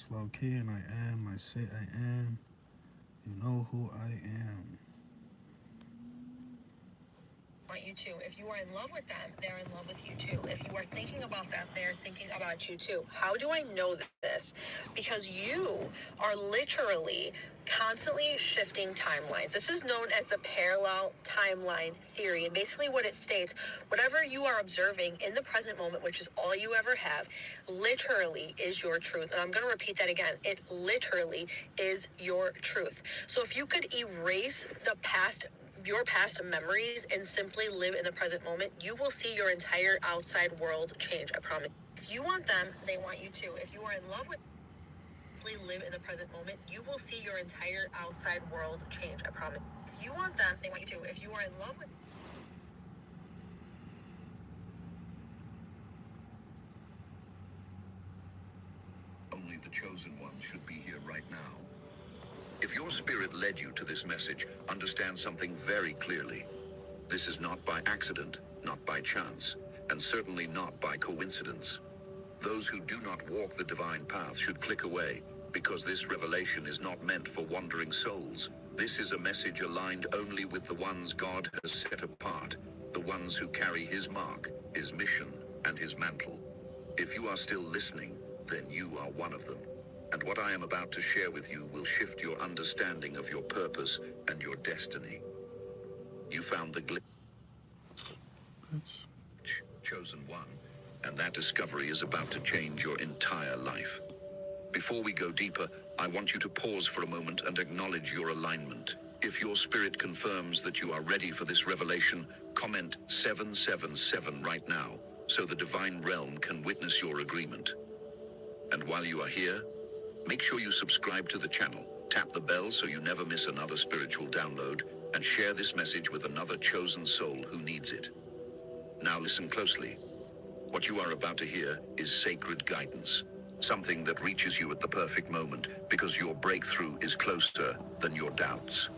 Slow key and I am. I say I am. You know who I am. Want you to. If you are in love with them, they're in love with you too. If you are thinking about them, they're thinking about you too. How do I know this? Because you are literally constantly shifting timelines. This is known as the parallel timeline theory. And basically, what it states, whatever you are observing in the present moment, which is all you ever have, literally is your truth. And I'm going to repeat that again. It literally is your truth. So if you could erase the past, your past memories, and simply live in the present moment, you will see your entire outside world change. I promise. If you want them, they want you too. If you are in love with simply live in the present moment, you will see your entire outside world change. I promise. If you want them, they want you too. If you are in love with only the chosen one should be here right now. If your spirit led you to this message, understand something very clearly. This is not by accident, not by chance, and certainly not by coincidence. Those who do not walk the divine path should click away, because this revelation is not meant for wandering souls. This is a message aligned only with the ones God has set apart, the ones who carry his mark, his mission, and his mantle. If you are still listening, then you are one of them. And what I am about to share with you will shift your understanding of your purpose and your destiny. You found the glitch, Bitch. chosen one, and that discovery is about to change your entire life. Before we go deeper, I want you to pause for a moment and acknowledge your alignment. If your spirit confirms that you are ready for this revelation, comment 777 right now, so the divine realm can witness your agreement. And while you are here, make sure you subscribe to the channel, tap the bell so you never miss another spiritual download, and share this message with another chosen soul who needs it. Now listen closely. What you are about to hear is sacred guidance. Something that reaches you at the perfect moment, because your breakthrough is closer than your doubts.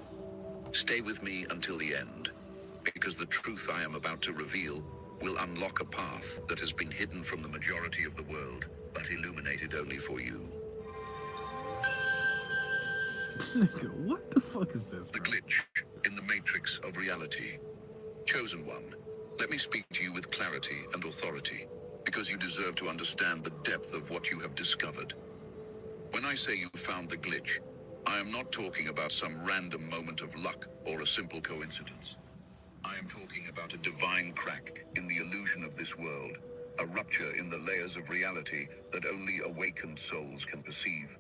Stay with me until the end, because the truth I am about to reveal will unlock a path that has been hidden from the majority of the world, but illuminated only for you. Nigga, what the fuck is this, The bro? glitch in the matrix of reality. Chosen one, let me speak to you with clarity and authority, because you deserve to understand the depth of what you have discovered. When I say you found the glitch, I am not talking about some random moment of luck or a simple coincidence. I am talking about a divine crack in the illusion of this world, a rupture in the layers of reality that only awakened souls can perceive.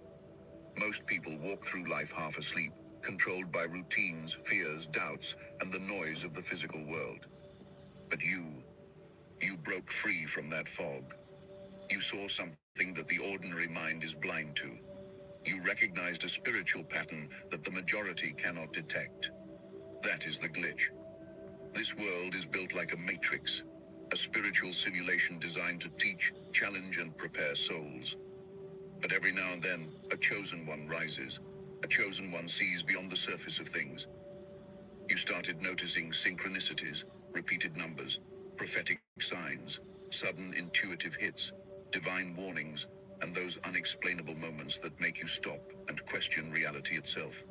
Most people walk through life half asleep, controlled by routines, fears, doubts, and the noise of the physical world. But you broke free from that fog. You saw something that the ordinary mind is blind to. You recognized a spiritual pattern that the majority cannot detect. That is the glitch. This world is built like a matrix, a spiritual simulation designed to teach, challenge, and prepare souls. But every now and then, a chosen one rises. A chosen one sees beyond the surface of things. You started noticing synchronicities, repeated numbers, prophetic signs, sudden intuitive hits, divine warnings, and those unexplainable moments that make you stop and question reality itself.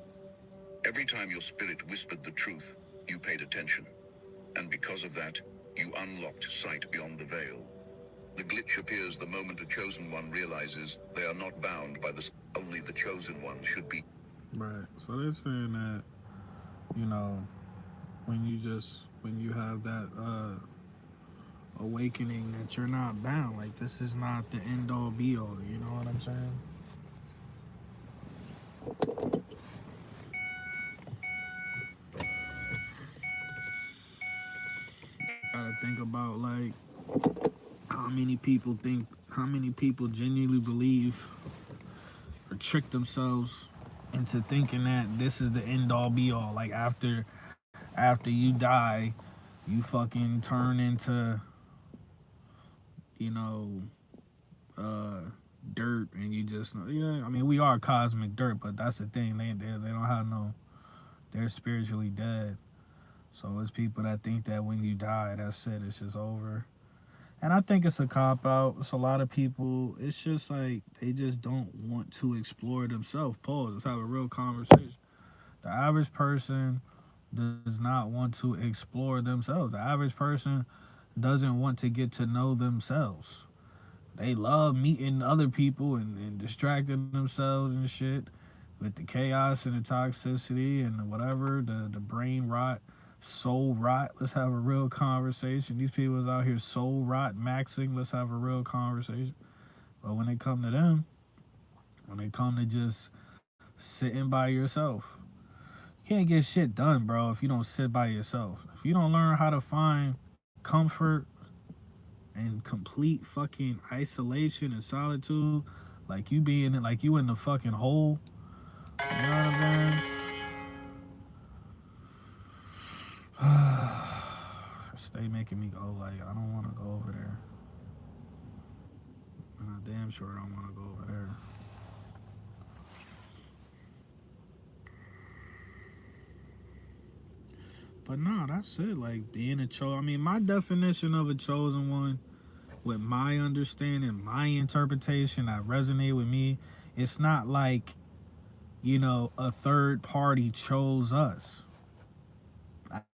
Every time your spirit whispered the truth, you paid attention. And because of that, you unlocked sight beyond the veil. The glitch appears the moment a chosen one realizes they are not bound by the only the chosen one should be. Right. So they're saying that, you know, when you have that awakening that you're not bound. Like this is not the end all be all. You know what I'm saying? Gotta think about like how many people genuinely believe or trick themselves into thinking that this is the end all be all. Like after you die, you fucking turn into, you know, uh dirt and you just, you know, I mean we are cosmic dirt, but that's the thing, they don't have no, they're spiritually dead. So it's people that think that when you die, that's it, it's just over. And I think it's a cop out. It's a lot of people. It's just like they just don't want to explore themselves. Pause. Let's have a real conversation. The average person does not want to explore themselves. The average person doesn't want to get to know themselves. They love meeting other people and distracting themselves and shit with the chaos and the toxicity and whatever, the brain rot, soul rot. Let's have a real conversation. These people is out here soul rot maxing. Let's have a real conversation. But when they come to them, when they come to just sitting by yourself, you can't get shit done, bro, if you don't sit by yourself. If you don't learn how to find comfort and complete fucking isolation and solitude, like you being like you in the fucking hole. You know what I'm saying? Stay making me go like I don't want to go over there. And I damn sure don't want to go over there. But no, that's it. Like being a chosen. I mean, my definition of a chosen one, with my understanding, my interpretation, that resonate with me. It's not like, you know, a third party chose us.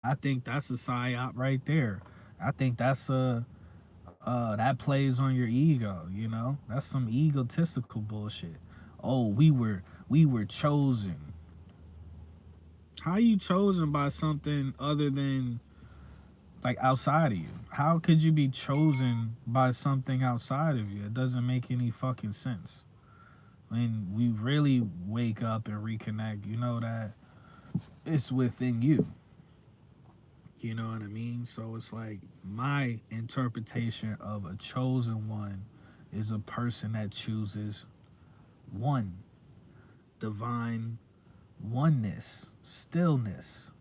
I think that's a psyop right there. I think that's a that plays on your ego. You know, that's some egotistical bullshit. Oh, we were chosen. How you chosen by something other than like outside of you? How could you be chosen by something outside of you? It doesn't make any fucking sense. When we really wake up and reconnect, you know that it's within you. You know what I mean? So it's like my interpretation of a chosen one is a person that chooses one, divine oneness, stillness.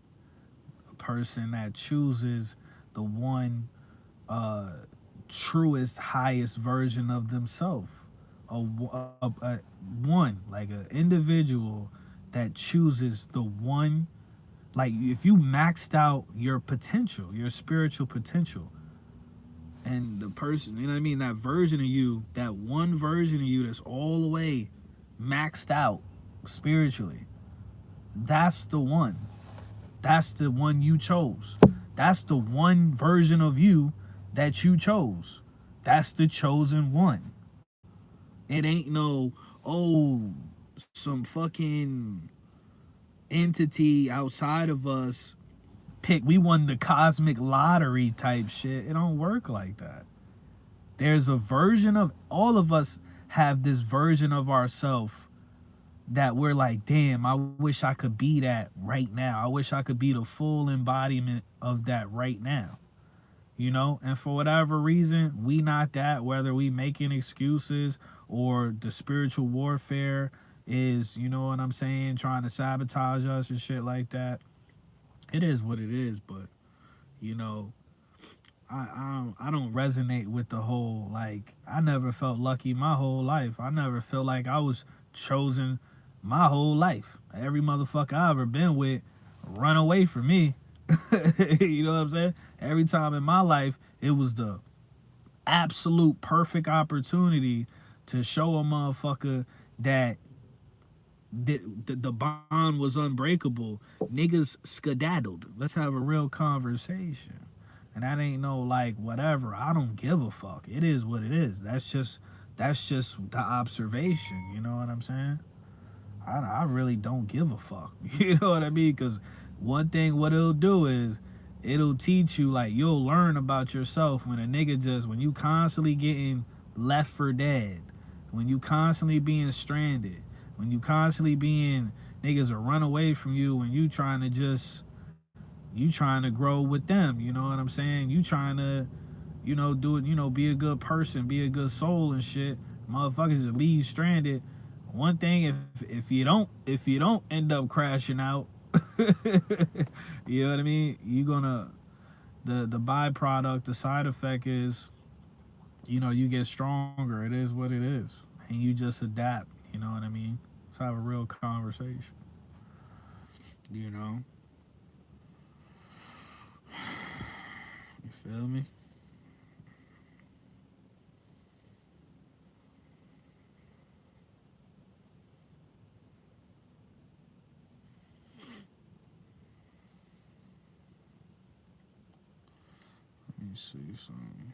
A person that chooses the one truest, highest version of themselves. A one, like an individual that chooses the one. Like if you maxed out your potential, your spiritual potential, and the person, you know what I mean, that version of you, that one version of you that's all the way maxed out spiritually, that's the one. That's the one you chose. That's the one version of you that you chose. That's the chosen one. It ain't no, oh, some fucking entity outside of us we won the cosmic lottery type shit. It don't work like that. There's a version of all of us have this version of ourselves that we're like, damn, I wish I could be that right now. I wish I could be the full embodiment of that right now. You know, and for whatever reason, we not that, whether we making excuses or the spiritual warfare is, you know what I'm saying, trying to sabotage us and shit like that. It is what it is, but you know, I don't resonate with the whole, like, I never felt lucky my whole life. I never felt like I was chosen my whole life. Every motherfucker I ever been with run away from me. You know what I'm saying? Every time in my life, it was the absolute perfect opportunity to show a motherfucker that the bond was unbreakable. Niggas skedaddled. Let's have a real conversation. And that ain't no like whatever. I don't give a fuck. It is what it is. That's just the observation. You know what I'm saying? I really don't give a fuck. You know what I mean? Because one thing what it'll do is it'll teach you, like, you'll learn about yourself when a nigga just, when you constantly getting left for dead, when you constantly being stranded, when you constantly being, niggas will run away from you, when you trying to grow with them, you know what I'm saying? You trying to, you know, do it, you know, be a good person, be a good soul and shit. Motherfuckers just leave stranded. One thing, if you don't end up crashing out, you know what I mean? You gonna, the byproduct, the side effect is, you know, you get stronger. It is what it is, and you just adapt. You know what I mean? Let's have a real conversation. You know, you feel me? me see something.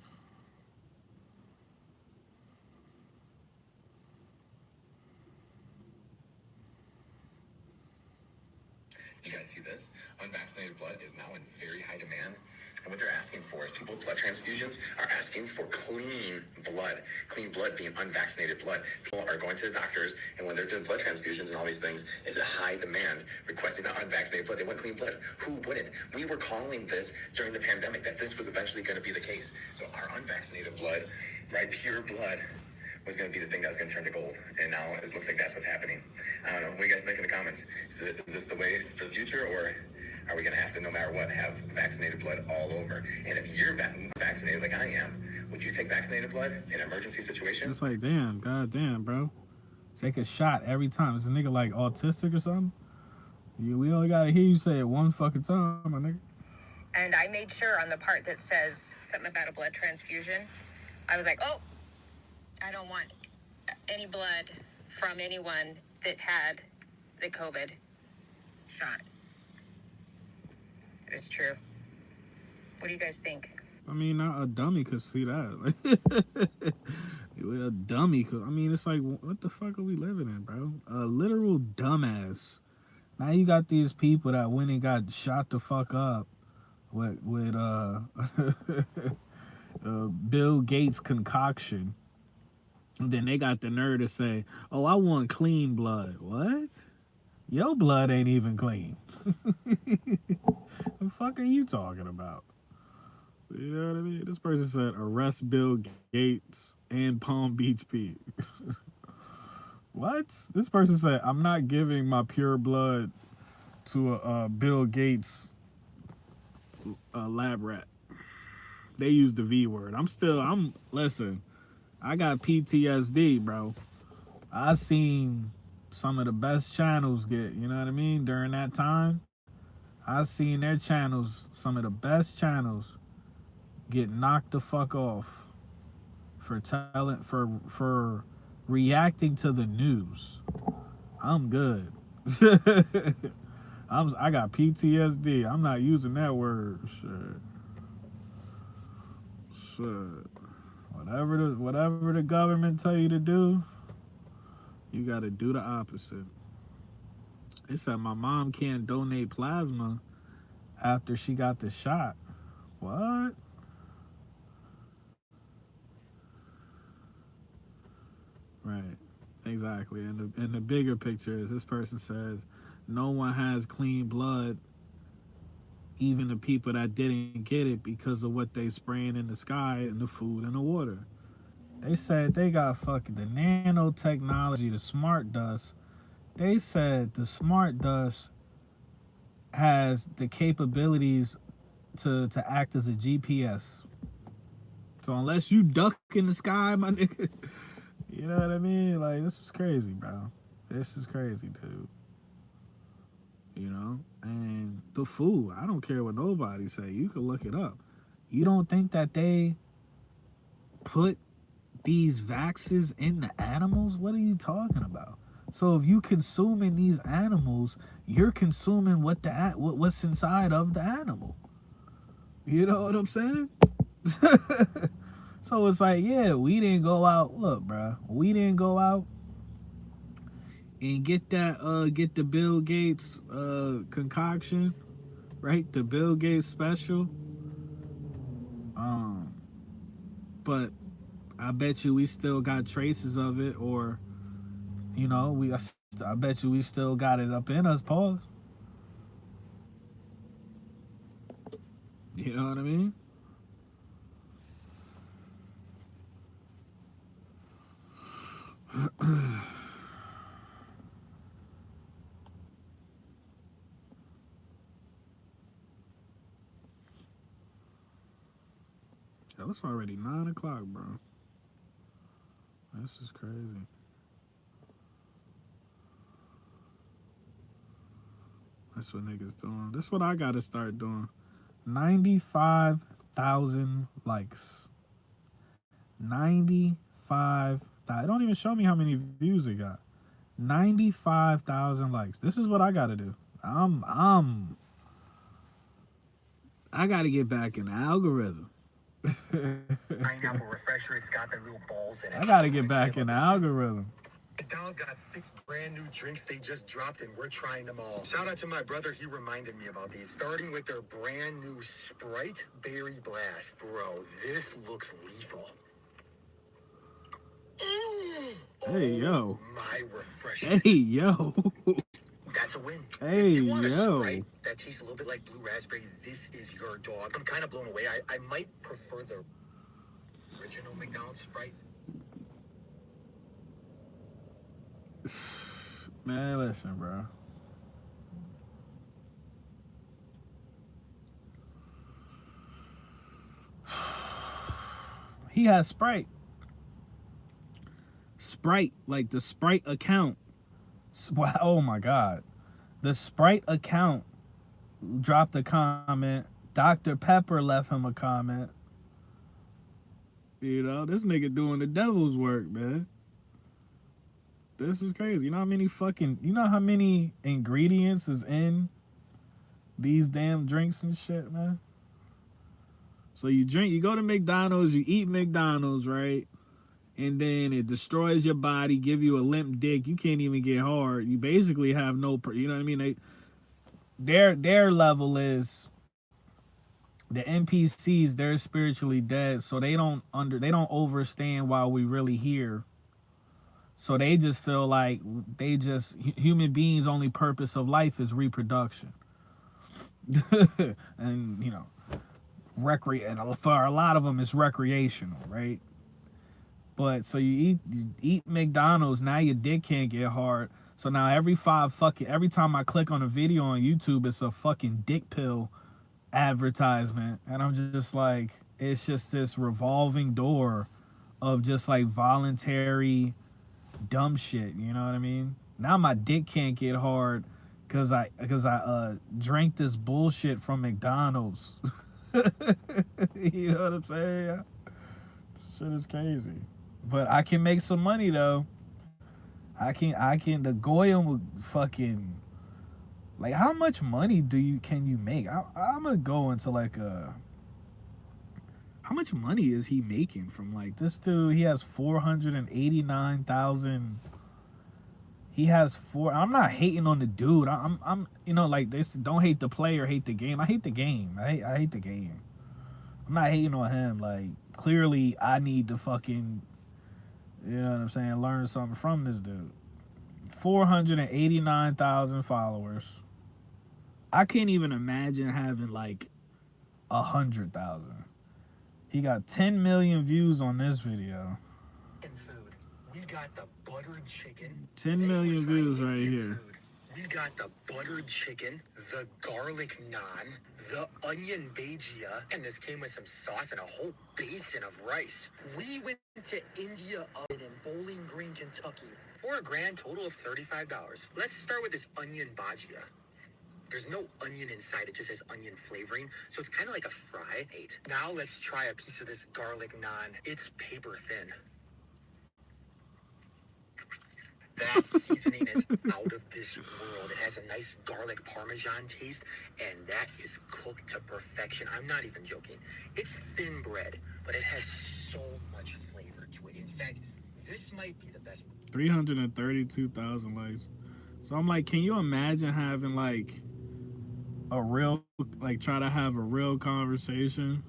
You guys see this? Unvaccinated blood is now in very high demand. And what they're asking for is people with blood transfusions are asking for clean blood. Clean blood being unvaccinated blood. People are going to the doctors, and when they're doing blood transfusions and all these things, it's a high demand requesting the unvaccinated blood. They want clean blood. Who wouldn't? We were calling this during the pandemic that this was eventually going to be the case. So our unvaccinated blood, right, pure blood, was going to be the thing that was going to turn to gold. And now it looks like that's what's happening. I don't know. What do you guys think in the comments? Is this the way for the future, or are we going to have to, no matter what, have vaccinated blood all over? And if you're vaccinated like I am, would you take vaccinated blood in an emergency situation? It's like, damn, goddamn, bro. Take a shot every time. Is a nigga like autistic or something? We only gotta hear you say it one fucking time, my nigga. And I made sure on the part that says something about a blood transfusion, I was like, oh, I don't want any blood from anyone that had the COVID shot. It's true. What do you guys think? I mean, not a dummy could see that. A dummy could. I mean, it's like, what the fuck are we living in, bro? A literal dumbass. Now you got these people that went and got shot the fuck up with Bill Gates concoction. And then they got the nerve to say, oh, I want clean blood. What? Your blood ain't even clean. The fuck are you talking about? You know what I mean? This person said, arrest Bill Gates and Palm Beach Pete. What? This person said, I'm not giving my pure blood to a Bill Gates lab rat. They used the V word. Listen, I got PTSD, bro. I seen some of the best channels get, you know what I mean, during that time. I seen their channels, some of the best channels, get knocked the fuck off for reacting to the news. I'm good. I got PTSD. I'm not using that word. Shit. Whatever the government tell you to do, you gotta do the opposite. They said my mom can't donate plasma after she got the shot. What? Right. Exactly. And the bigger picture is this person says no one has clean blood, even the people that didn't get it because of what they spraying in the sky and the food and the water. They said they got fucking the nanotechnology, the smart dust. They said the smart dust has the capabilities to act as a GPS. So unless you duck in the sky, my nigga, you know what I mean? Like, this is crazy, bro. This is crazy, dude. You know? And the food, I don't care what nobody say. You can look it up. You don't think that they put these vaxes in the animals? What are you talking about? So if you consuming these animals, you're consuming what's inside of the animal. You know what I'm saying? So it's like, yeah, we didn't go out. Look, bro, we didn't go out and get the Bill Gates concoction, right? The Bill Gates special. But I bet you we still got traces of it, or you know, I bet you we still got it up in us, pause. You know what I mean? Yo, it's already 9 o'clock, bro. This is crazy. That's what niggas doing. That's what I gotta start doing. 95,000 likes. 95,000. It don't even show me how many views it got. 95,000 likes. This is what I gotta do. I gotta get back in the algorithm. Pineapple refresher. It's got the little balls in it. I gotta get back in the algorithm. McDonald's got 6 brand new drinks they just dropped, and we're trying them all. Shout out to my brother. He reminded me about these. Starting with their brand new Sprite Berry Blast. Bro, this looks lethal. Hey, yo. My refresher. Hey, yo. That's a win. Hey, if you want a yo. Sprite that tastes a little bit like blue raspberry, this is your dog. I'm kind of blown away. I might prefer the original McDonald's Sprite. Man, listen, bro. He has Sprite. Sprite, like the Sprite account. Wow, oh my God. The Sprite account dropped a comment. Dr. Pepper left him a comment. You know, this nigga doing the devil's work, man. This is crazy. You know how many ingredients is in these damn drinks and shit, man? So you go to McDonald's, you eat McDonald's, right? And then it destroys your body, give you a limp dick. You can't even get hard. You basically have no, you know what I mean? Their level is the NPCs. They're spiritually dead, so they don't understand why we really here. So they just feel like human beings' only purpose of life is reproduction, and you know, and for a lot of them, it's recreational, right? But so you eat McDonald's, now your dick can't get hard. So now every time I click on a video on YouTube, it's a fucking dick pill advertisement. And I'm just like, it's just this revolving door of just like voluntary dumb shit, you know what I mean? Now my dick can't get hard because I drank this bullshit from McDonald's. You know what I'm saying? Shit is crazy. But I can make some money though. I can the Goyim would fucking, like, how much money can you make? I'm gonna go into like how much money is he making from like this dude? He has 489,000. I'm not hating on the dude. I'm you know, like this, don't hate the player, hate the game. I hate the game. I hate the game. I'm not hating on him. Like, clearly I need to fucking, you know what I'm saying, learn something from this dude. 489,000 followers. I can't even imagine having like 100,000. He got 10 million views on this video. Food. We got the buttered chicken. 10 million views right here. Food. We got the buttered chicken, the garlic naan, the onion bhajia, and this came with some sauce and a whole basin of rice. We went to India in Bowling Green, Kentucky, for a grand total of $35. Let's start with this onion bhajia. There's no onion inside, it just has onion flavoring, so it's kind of like a fry. Now let's try a piece of this garlic naan. It's paper thin. That seasoning is out of this world. It has a nice garlic parmesan taste, and that is cooked to perfection. I'm not even joking. It's thin bread, but it has so much flavor to it. In fact, this might be the best. 332,000 likes. So I'm like, can you imagine having like a real, like, try to have a real conversation?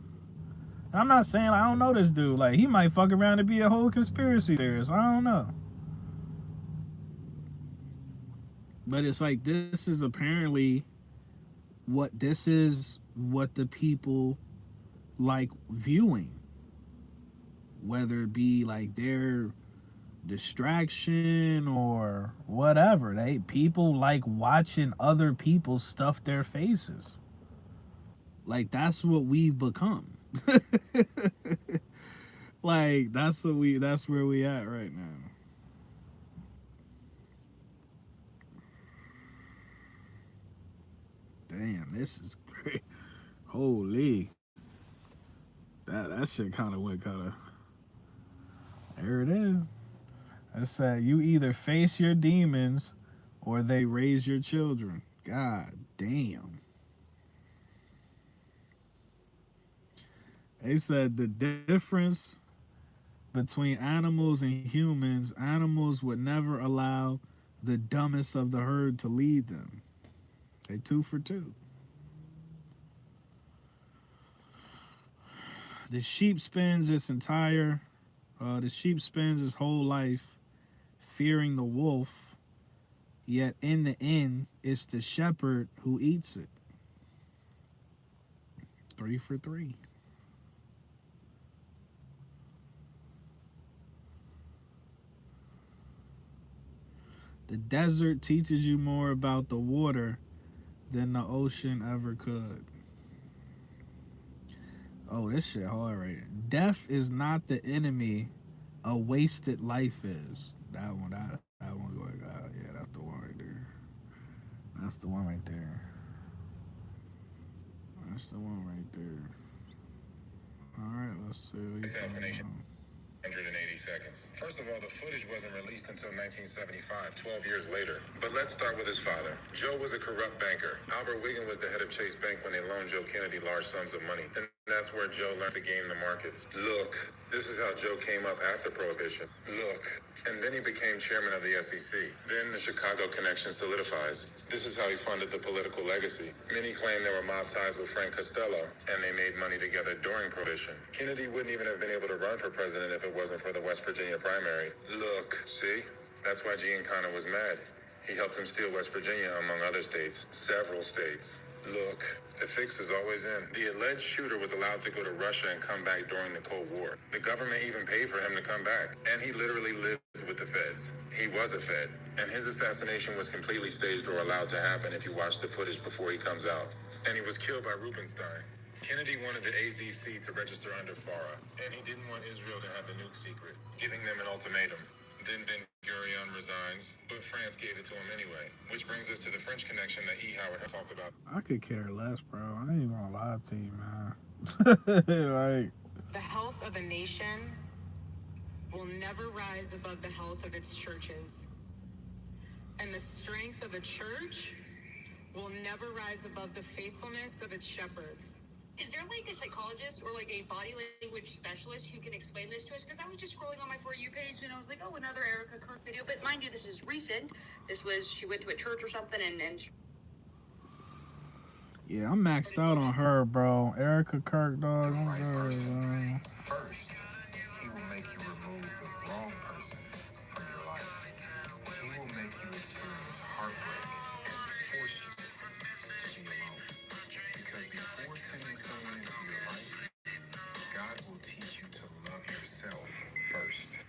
And I'm not saying, like, I don't know this dude. Like, he might fuck around and be a whole conspiracy theorist. I don't know. But it's like, this is apparently what the people like viewing. Whether it be like their distraction or whatever. People like watching other people stuff their faces. Like, that's what we've become. Like, that's where we at right now. Damn, this is great. Holy. That shit kind of went there it is. It said, you either face your demons or they raise your children. God damn. They said the difference between animals and humans, animals would never allow the dumbest of the herd to lead them. They 2 for 2. The sheep spends its whole life fearing the wolf, yet in the end, it's the shepherd who eats it. 3 for 3. The desert teaches you more about the water than the ocean ever could. Oh, this shit hard right here. Death is not the enemy, a wasted life is. That one going out. Yeah, that's the one right there. That's the one right there. That's the one right there. All right, let's see. Assassination. 180 seconds. First of all, the footage wasn't released until 1975, 12 years later. But let's start with his father. Joe was a corrupt banker. Albert Wiggin was the head of Chase Bank when they loaned Joe Kennedy large sums of money. And that's where Joe learned to game the markets. Look, this is how Joe came up after Prohibition. Look. And then he became chairman of the SEC. Then the Chicago connection solidifies. This is how he funded the political legacy. Many claim there were mob ties with Frank Costello, and they made money together during Prohibition. Kennedy wouldn't even have been able to run for president if it wasn't for the West Virginia primary. Look, see? That's why Giancana was mad. He helped him steal West Virginia, among other states. Several states. Look, the fix is always in. The alleged shooter was allowed to go to Russia and come back during the Cold War. The government even paid for him to come back. And he literally lived with the feds. He was a fed. And his assassination was completely staged or allowed to happen if you watch the footage before he comes out. And he was killed by Rubenstein. Kennedy wanted the AZC to register under FARA. And he didn't want Israel to have the nuke secret, giving them an ultimatum. Then Ben-Gurion resigns, but France gave it to him anyway. Which brings us to the French connection that E. Howard had talked about. I could care less, bro. I ain't gonna lie to you, man. Like, The health of a nation will never rise above the health of its churches. And the strength of a church will never rise above the faithfulness of its shepherds. Is there like a psychologist or like a body language specialist who can explain this to us? Because I was just scrolling on my For You page and I was like, oh, another Erica Kirk video. But mind you, this is recent. This was, she went to a church or something and yeah, I'm maxed out on her, bro. Erica Kirk, dog. The I'm right good, person. bro. First, he will make you remove the wrong person from your life. He will make you experience heartbreak and force you to be alone. Because before sending someone into your life, God will teach you to love yourself first.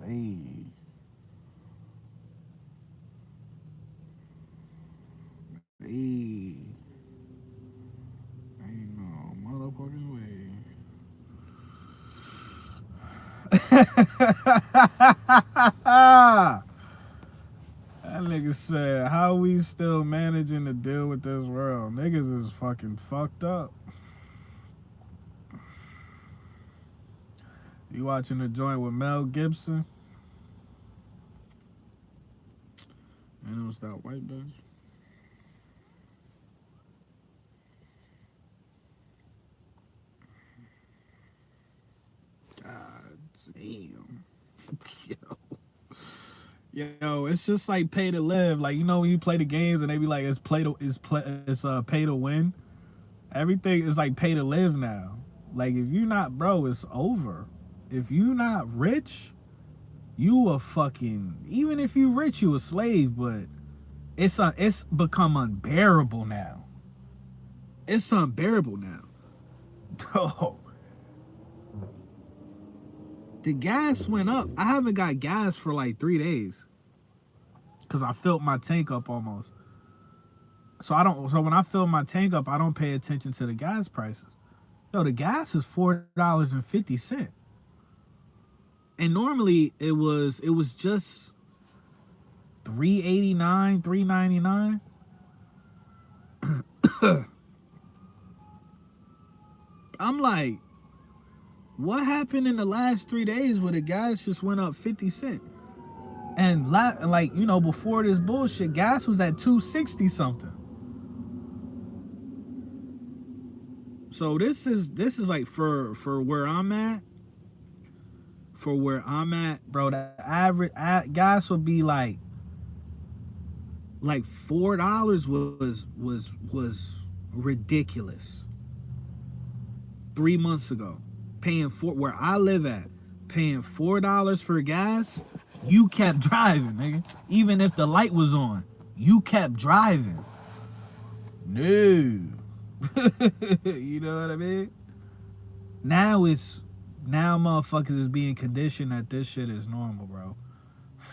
Hey. Hey. Ain't no motherfucking way. That nigga said, how we still managing to deal with this world? Niggas is fucking fucked up. You watching the joint with Mel Gibson? And it was that white bitch. God damn. Yo, it's just like pay to live. Like, you know when you play the games and they be like it's pay to win. Everything is like pay to live now. Like if you not, bro, it's over. If you not rich, you a fucking, even if you rich, you a slave, but it's become unbearable now. It's unbearable now. Oh. The gas went up. I haven't got gas for like 3 days. Cause I filled my tank up almost. So when I fill my tank up, I don't pay attention to the gas prices. Yo, the gas is $4.50. And normally it was just $3.89, $3.99. I'm like, what happened in the last 3 days where the gas just went up 50 cents? And like, you know, before this bullshit, gas was at $2.60 something. So this is like for where I'm at. For where I'm at, bro, the average gas would be like $4 was ridiculous. 3 months ago, where I live at, paying $4 for gas, you kept driving, nigga. Even if the light was on, you kept driving. No. You know what I mean? Now motherfuckers is being conditioned that this shit is normal, bro.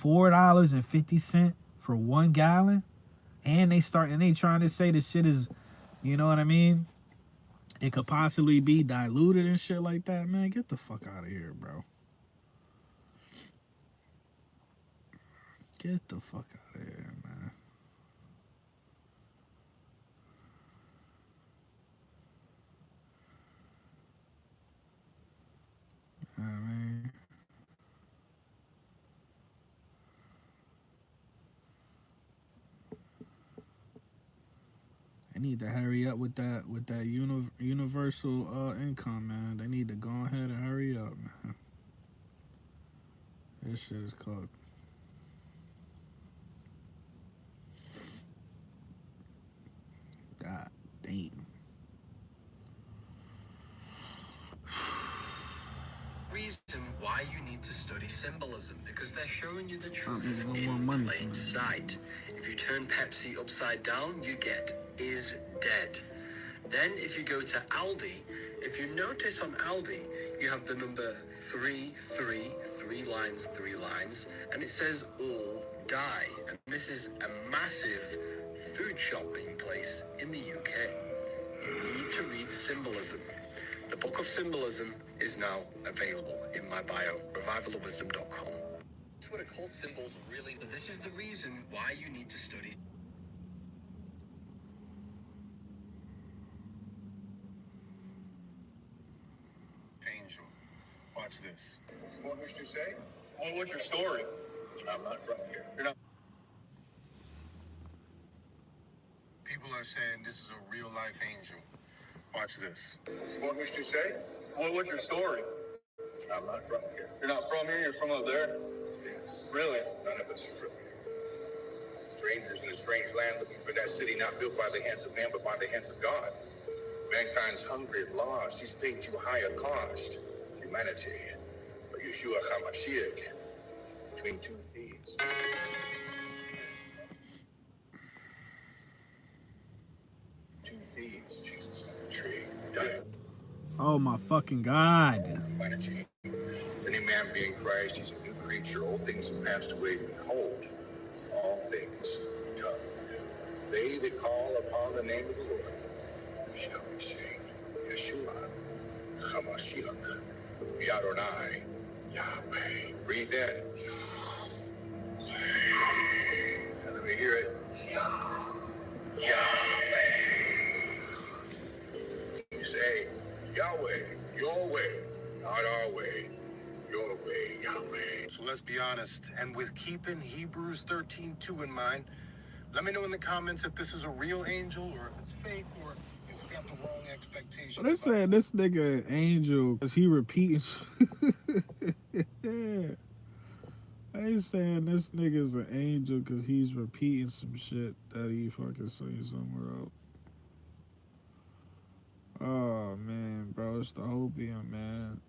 $4.50 for 1 gallon, and they trying to say this shit is, you know what I mean? It could possibly be diluted and shit like that, man. Get the fuck out of here, bro. Get the fuck out of here, man. You know what I mean? They need to hurry up with that universal income, man. They need to go ahead and hurry up, man. This shit is cooked. God damn. Reason why you need to study symbolism, because they're showing you the truth no more in money plain for me. sight. If you turn Pepsi upside down, you get is dead. Then if you go to Aldi, if you notice on Aldi, you have the number 3 lines, and it says all die. And this is a massive food shopping place in the UK. You need to read symbolism. The Book of Symbolism is now available in my bio, revivalofwisdom.com. That's what occult symbols really... This is the reason why you need to study. Angel, watch this. What did you say? Well, what's your story? I'm not from here. You're not. People are saying this is a real life angel. Watch this. What did you say? Well, what's your story? I'm not from here. You're not from here? You're from up there? Yes. Really? None of us are from here. Strangers in a strange land looking for that city not built by the hands of man but by the hands of God. Mankind's hungry and lost. He's paid too high a cost. Humanity. But Yeshua HaMashiach. Between two thieves. Two thieves. Jesus on the tree. Died. Oh my fucking God. Humanity. Any man being Christ, he's a new creature. Old things have passed away. Behold, all things become new. They that call upon the name of the Lord shall be saved. Yeshua, HaMashiach, Yadonai, Yahweh. Breathe in. And let me hear it. Yahweh. You say, Yahweh, your way, not our way. Your way, Yahweh. So let's be honest, and with keeping Hebrews 13:2 in mind, let me know in the comments if this is a real angel or if it's fake or if we got the wrong expectation. They saying this nigga an angel because he repeating. They saying this nigga's an angel because he's repeating some shit that he fucking saying somewhere else. Oh man, bro, it's the opium, man.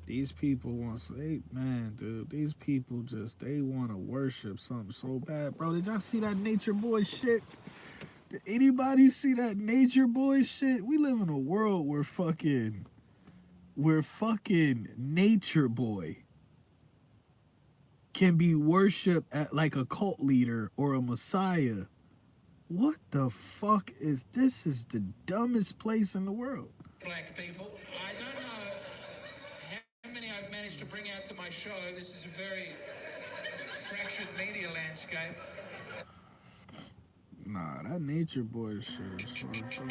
These people these people they want to worship something so bad, bro. Did y'all see that Nature Boy shit? Did anybody see that Nature Boy shit? We live in a world where where fucking Nature Boy can be worshipped at like a cult leader or a messiah. What the fuck is this? Is the dumbest place in the world. Black people. I don't know how many I've managed to bring out to my show. This is a very fractured media landscape. Nah, that Nature Boy shit is fucked up.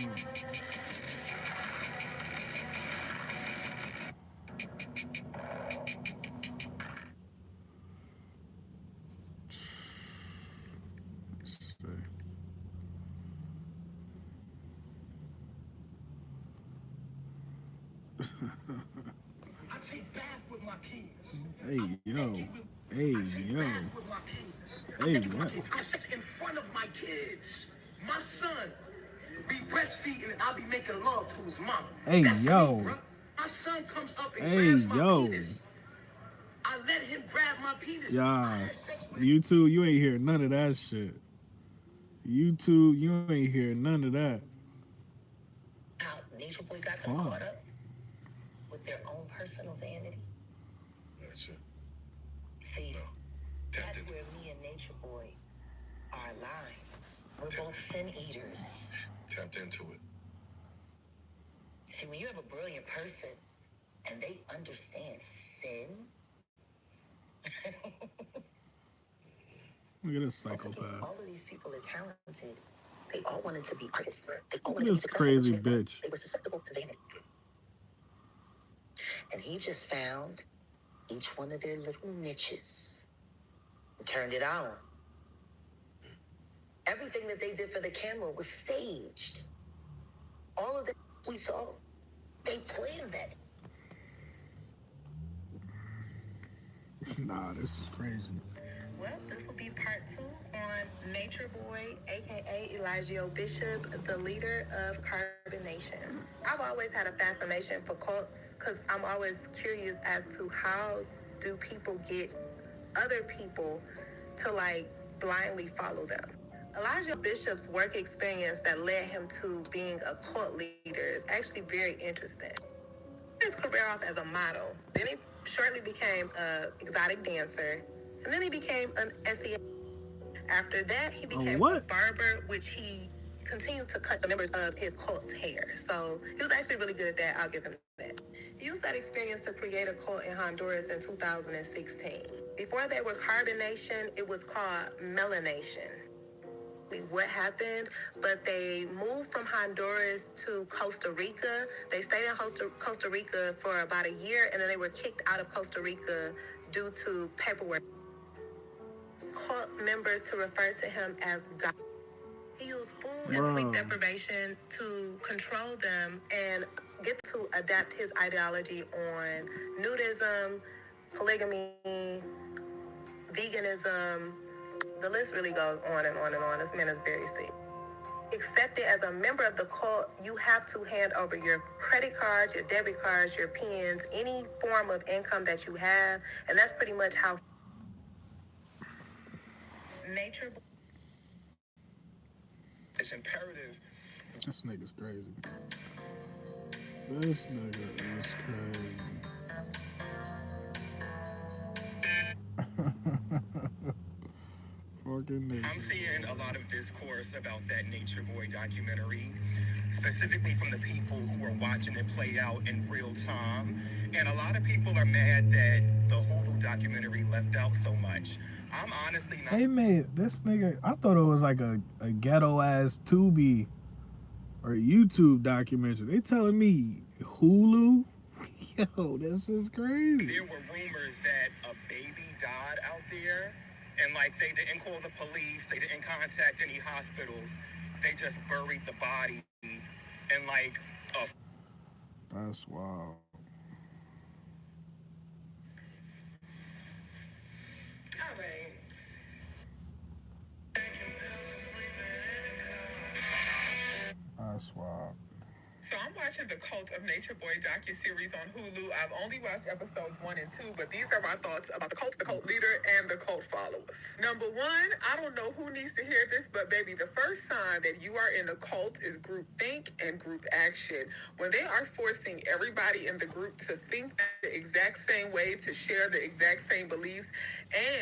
I take bath with my kids. Hey yo, hey yo, hey what? I'm sex in front of my kids. My son be breastfeeding and I'll be making love to his mom. Hey That's yo, me, bro. My son comes up and hey grabs my yo. penis. I let him grab my penis. Yeah, you two, you ain't hear none of that shit. You two, you ain't hear none of that. How Nature Boy got them caught up with their own personal vanity. Gotcha. See, that's where me and Nature Boy are aligned. We're both sin eaters. Tapped into it. See, when you have a brilliant person and they understand sin, Look at this all psychopath. of these people are talented. They all wanted to be artists. They all Look wanted at to be this successful. crazy But bitch. they were susceptible to vanity. And he just found each one of their little niches and turned it on. Everything that they did for the camera was staged. All of that we saw, they planned that. Nah, this is crazy. Well, this will be part 2 on Nature Boy, aka Elijah Bishop, the leader of Carbon Nation. I've always had a fascination for cults because I'm always curious as to how do people get other people to like blindly follow them. Elijah Bishop's work experience that led him to being a cult leader is actually very interesting. His career off as a model. Then he shortly became an exotic dancer. And then he became an SEA. After that, he became a barber, which he continued to cut the members of his cult's hair. So he was actually really good at that. I'll give him that. He used that experience to create a cult in Honduras in 2016. Before they were Carbon Nation, it was called Melanation. What happened, but they moved from Honduras to Costa Rica. They stayed in Costa Rica for about a year, and then they were kicked out of Costa Rica due to paperwork. Cult members to refer to him as God. He used food and sleep deprivation to control them and get to adapt his ideology on nudism, polygamy, veganism. The list really goes on and on and on. This man is very sick. Accepted as a member of the cult, you have to hand over your credit cards, your debit cards, your pins, any form of income that you have, and that's pretty much how Nature. It's imperative. This nigga's crazy. This nigga is crazy. I'm seeing a lot of discourse about that Nature Boy documentary, specifically from the people who are watching it play out in real time. And a lot of people are mad that the Hulu documentary left out so much. I'm honestly not. They made this nigga, I thought it was like a ghetto ass Tubi or YouTube documentary. They telling me Hulu? Yo, this is crazy. There were rumors that a baby died out there. And like they didn't call the police, they didn't contact any hospitals. They just buried the body in like a. That's wild. All right. That's wild. So I'm watching the Cult of Nature Boy docuseries on Hulu. I've only watched episodes 1 and 2, but these are my thoughts about the cult leader, and the cult followers. Number one, I don't know who needs to hear this, but baby, the first sign that you are in a cult is group think and group action. When they are forcing everybody in the group to think the exact same way, to share the exact same beliefs,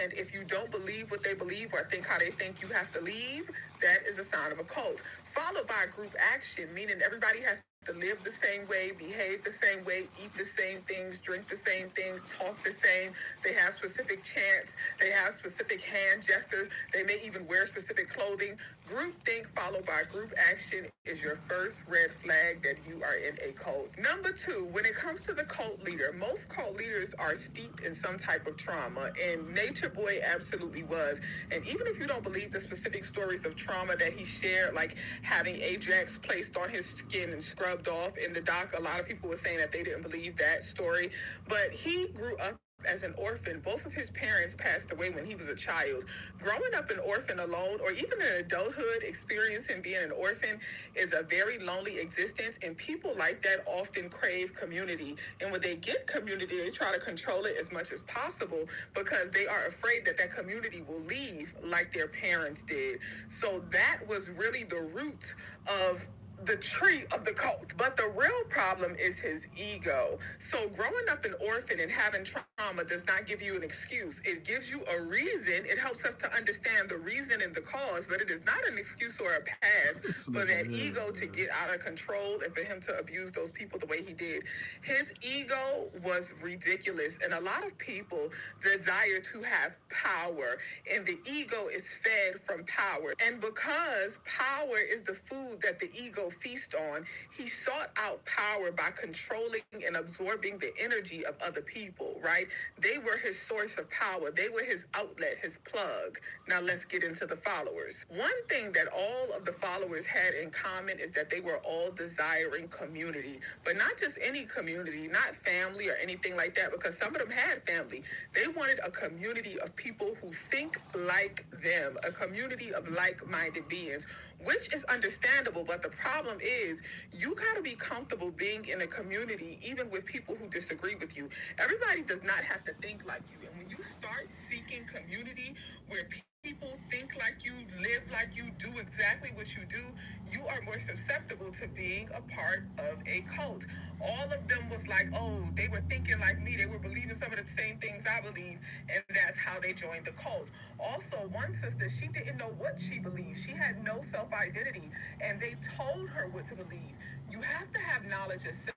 and if you don't believe what they believe or think how they think, you have to leave, that is a sign of a cult. Followed by group action, meaning everybody has to live the same way, behave the same way, eat the same things, drink the same things, talk the same. They have specific chants. They have specific hand gestures. They may even wear specific clothing. Group think followed by group action is your first red flag that you are in a cult. Number two, when it comes to the cult leader, most cult leaders are steeped in some type of trauma, and Nature Boy absolutely was. And even if you don't believe the specific stories of trauma that he shared, like having Ajax placed on his skin and scrubbed off in the doc, a lot of people were saying that they didn't believe that story, but he grew up as an orphan. Both of his parents passed away when he was a child. Growing up an orphan alone, or even in adulthood, experiencing being an orphan is a very lonely existence, and people like that often crave community. And when they get community, they try to control it as much as possible because they are afraid that that community will leave like their parents did. So that was really the root of the tree of the cult. But the real problem is his ego. So growing up an orphan and having trauma does not give you an excuse. It gives you a reason. It helps us to understand the reason and the cause, but it is not an excuse or a pass for that ego to get out of control and for him to abuse those people the way he did. His ego was ridiculous, and a lot of people desire to have power, and the ego is fed from power. And because power is the food that the ego feast on, he sought out power by controlling and absorbing the energy of other people, right? They were his source of power. They were his outlet, his plug. Now let's get into the followers. One thing that all of the followers had in common is that they were all desiring community, but not just any community, not family or anything like that, because some of them had family. They wanted a community of people who think like them, a community of like-minded beings, which is understandable, but the problem is you got to be comfortable being in a community even with people who disagree with you. Everybody does not have to think like you, and when you start seeking community where people think like you, live like you, do exactly what you do, you are more susceptible to being a part of a cult. All of them was like, oh, they were thinking like me, they were believing some of the same things I believe, and that's how they joined the cult. Also, one sister, she didn't know what she believed. She had no self-identity, and they told her what to believe. You have to have knowledge yourself.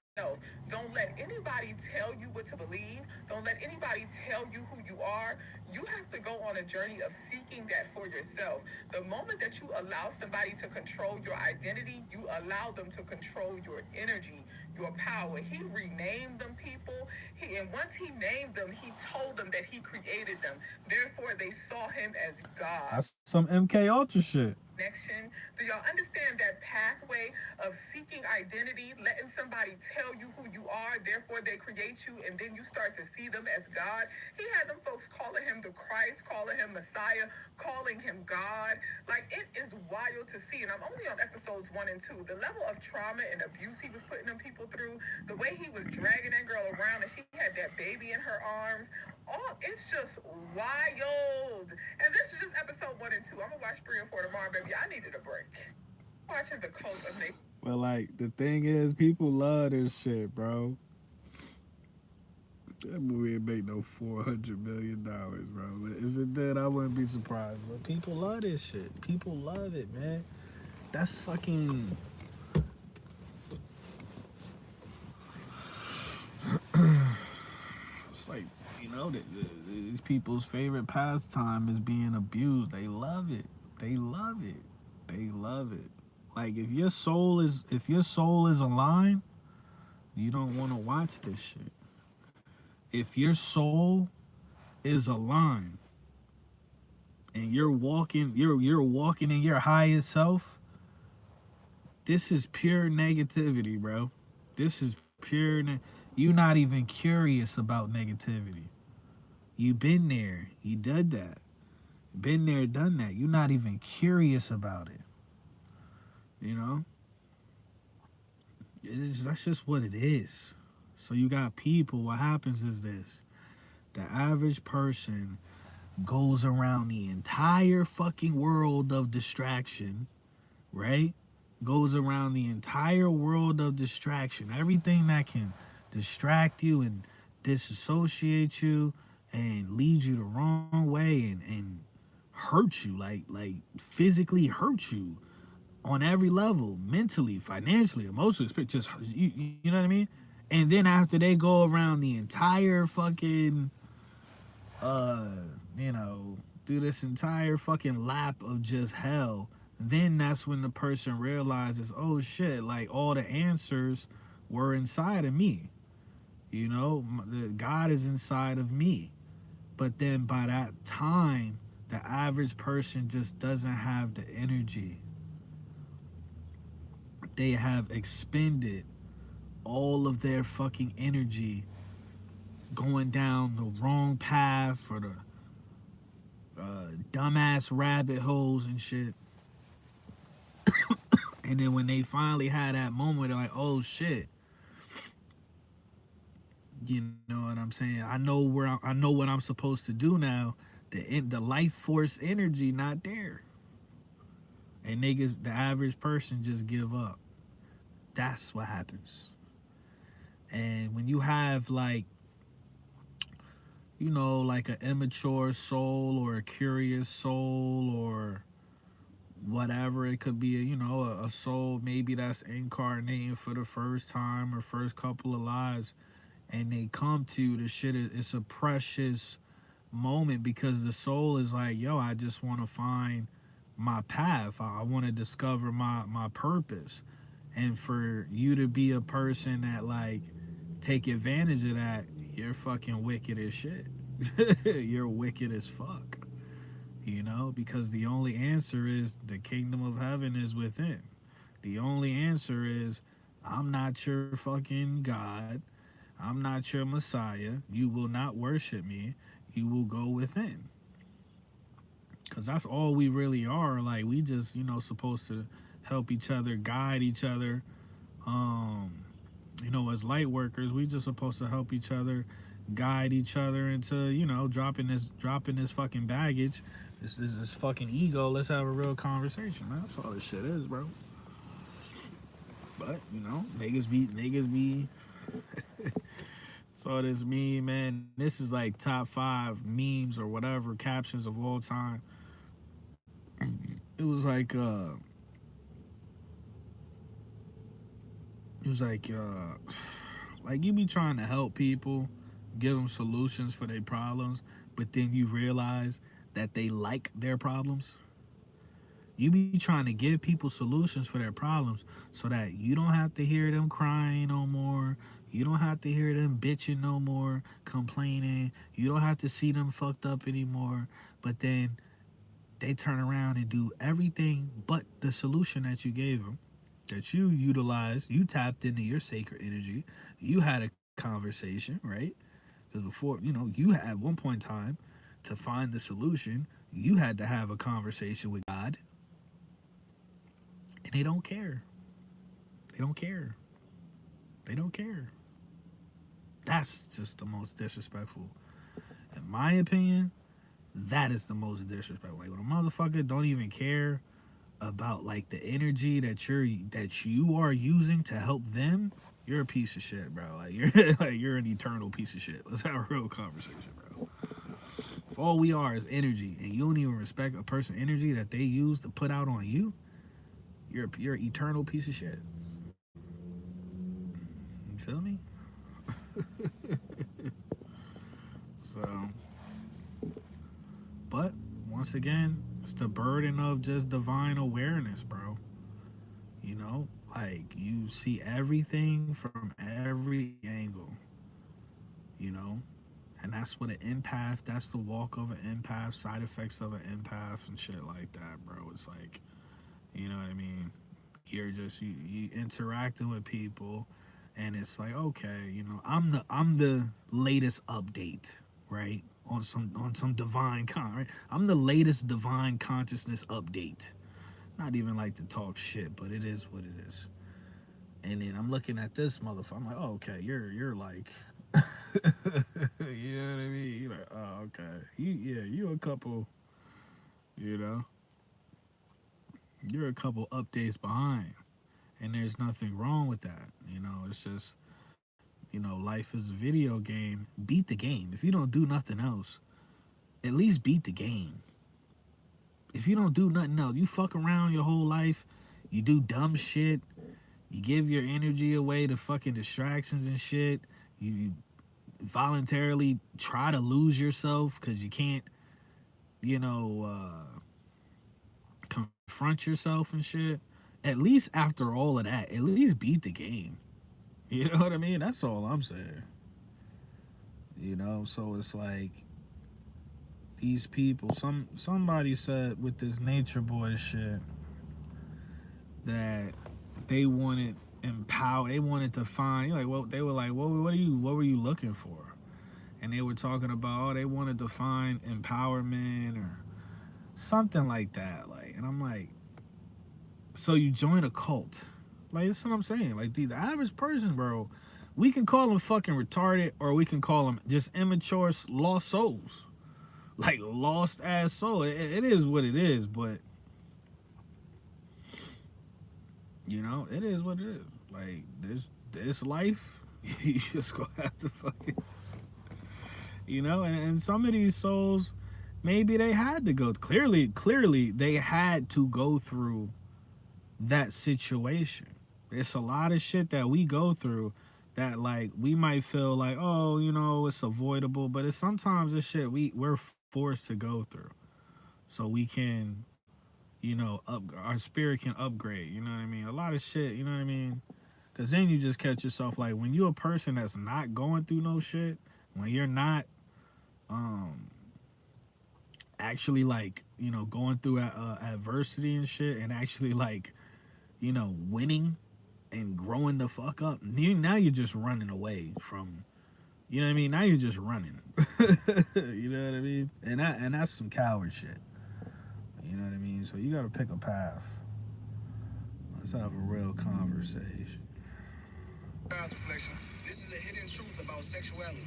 Don't let anybody tell you what to believe. Don't let anybody tell you who you are. You have to go on a journey of seeking that for yourself. The moment that you allow somebody to control your identity, you allow them to control your energy, your power. He renamed them people. And once he named them, he told them that he created them. Therefore, they saw him as God. That's some MK Ultra shit. Connection. Do y'all understand that pathway of seeking identity, letting somebody tell you who you are, therefore they create you, and then you start to see them as God? He had them folks calling him the Christ, calling him Messiah, calling him God. Like, it is wild to see, and I'm only on episodes 1 and 2. The level of trauma and abuse he was putting them people through, the way he was dragging that girl around, and she had that baby in her arms, it's just wild. And this is just episode 1 and 2. I'm gonna watch 3 and 4 tomorrow, baby. I needed a break. Watching the Cult of Nature. Well, like, the thing is, people love this shit, bro. That movie ain't make no $400 million, bro. If it did, I wouldn't be surprised. But people love this shit. People love it, man. That's fucking... It's like, you know, these people's favorite pastime is being abused. They love it. They love it. They love it. Like, if your soul is aligned, you don't want to watch this shit. If your soul is aligned and you're walking in your highest self, this is pure negativity, bro. This is pure. You're not even curious about negativity. You've been there. You did that. Been there, done that. You're not even curious about it. You know? That's just what it is. So you got people, what happens is this. The average person goes around the entire fucking world of distraction, right? Goes around the entire world of distraction. Everything that can distract you and disassociate you and lead you the wrong way and hurt you, like physically hurt you on every level, mentally, financially, emotionally, just you know what I mean? And then after they go around the entire fucking you know, do this entire fucking lap of just hell, then that's when the person realizes, oh shit, like all the answers were inside of me. You know, the God is inside of me. But then by that time, the average person just doesn't have the energy. They have expended all of their fucking energy going down the wrong path or the dumbass rabbit holes and shit. And then when they finally had that moment, they're like, oh shit. You know what I'm saying? I know what I'm supposed to do now. The life force energy not there. And niggas, the average person just give up. That's what happens. And when you have like, you know, like an immature soul or a curious soul or whatever, it could be, you know, a soul maybe that's incarnating for the first time or first couple of lives, and they come to the shit, it's a precious moment because the soul is like, yo, I just want to find my path. I want to discover my purpose. And for you to be a person that like take advantage of that, you're fucking wicked as shit. You're wicked as fuck. You know, because the only answer is the kingdom of heaven is within. The only answer is, I'm not your fucking God. I'm not your Messiah. You will not worship me. You will go within. Because that's all we really are. Like, we just, you know, supposed to help each other, guide each other. You know, as light workers, we just supposed to help each other, guide each other into, you know, dropping this fucking baggage. This is this fucking ego. Let's have a real conversation, man. That's all this shit is, bro. But, you know, niggas be saw this meme, man. This is like top 5 memes or whatever, captions of all time. It was like you be trying to help people, give them solutions for their problems, but then you realize that they like their problems. You be trying to give people solutions for their problems so that you don't have to hear them crying no more. You don't have to hear them bitching no more, complaining. You don't have to see them fucked up anymore. But then they turn around and do everything but the solution that you gave them, that you utilized. You tapped into your sacred energy. You had a conversation, right? Because before, you know, you had at one point in time to find the solution, you had to have a conversation with God. And they don't care. They don't care. They don't care. That's just the most disrespectful. In my opinion, that is the most disrespectful. Like when a motherfucker don't even care about like the energy that you are using to help them, you're a piece of shit, bro. Like you're an eternal piece of shit. Let's have a real conversation, bro. If all we are is energy and you don't even respect a person's energy that they use to put out on you, you're an eternal piece of shit. You feel me? So, but once again, it's the burden of just divine awareness, bro. You know, like you see everything from every angle, you know, and that's what an empath, that's the walk of an empath, side effects of an empath and shit like that, bro. It's like, you know what I mean? You're just you interacting with people, and it's like, okay, you know, I'm the latest update, right? On some divine right? I'm the latest divine consciousness update. Not even like to talk shit, but it is what it is. And then I'm looking at this motherfucker. I'm like, oh, okay, you're like, you know what I mean? You're like, oh, okay, you a couple, you know, you're a couple updates behind, and there's nothing wrong with that. You know, it's just, you know, life is a video game. Beat the game. If you don't do nothing else, at least beat the game. If you don't do nothing else, you fuck around your whole life, you do dumb shit, you give your energy away to fucking distractions and shit, you voluntarily try to lose yourself because you can't, you know, confront yourself and shit. At least after all of that, at least beat the game. You know what I mean? That's all I'm saying. You know, so it's like these people, somebody said with this Nature Boy shit that they wanted they wanted to find, like, well, they were like, what were you looking for? And they were talking about, oh, they wanted to find empowerment or something like that. Like, and I'm like, so you join a cult. Like, that's what I'm saying. Like, the average person, bro, we can call them fucking retarded, or we can call them just immature, lost souls. Like, lost ass soul. It is what it is, but, you know, it is what it is. Like, this life, you just gonna have to fucking, you know, and some of these souls, maybe they had to go, clearly they had to go through that situation. It's a lot of shit that we go through that, like, we might feel like, oh, you know, it's avoidable, but it's sometimes this shit we're forced to go through so we can, you know, our spirit can upgrade, you know what I mean? A lot of shit, you know what I mean? Because then you just catch yourself, like, when you're a person that's not going through no shit, when you're not actually, like, you know, going through adversity and shit, and actually, like, you know, winning and growing the fuck up, now you're just running away from, you know what I mean? Now you're just running. You know what I mean? And that's some coward shit. You know what I mean? So you gotta pick a path. Let's have a real conversation. Reflection. This is a hidden truth about sexuality.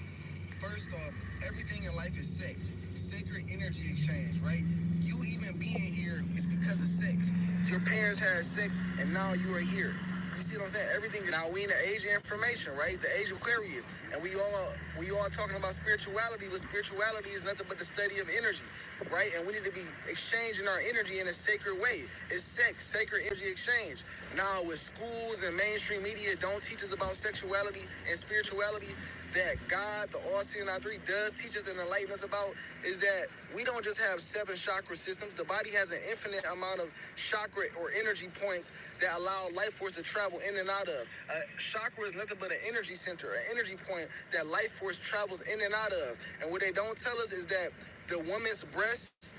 First off, everything in life is sex. Sacred energy exchange, right? You even being here is because of sex. Your parents had sex and now you are here. You see what I'm saying? Everything, now we in the age of information, right? The age of Aquarius. And we all talking about spirituality, but spirituality is nothing but the study of energy, right? And we need to be exchanging our energy in a sacred way. It's sex, sacred energy exchange. Now, with schools and mainstream media don't teach us about sexuality and spirituality, that God, the all-seeing I3, does teach us and enlighten us about, is that we don't just have 7 chakra systems. The body has an infinite amount of chakra or energy points that allow life force to travel in and out of. A chakra is nothing but an energy center, an energy point that life force travels in and out of. And what they don't tell us is that the woman's breasts,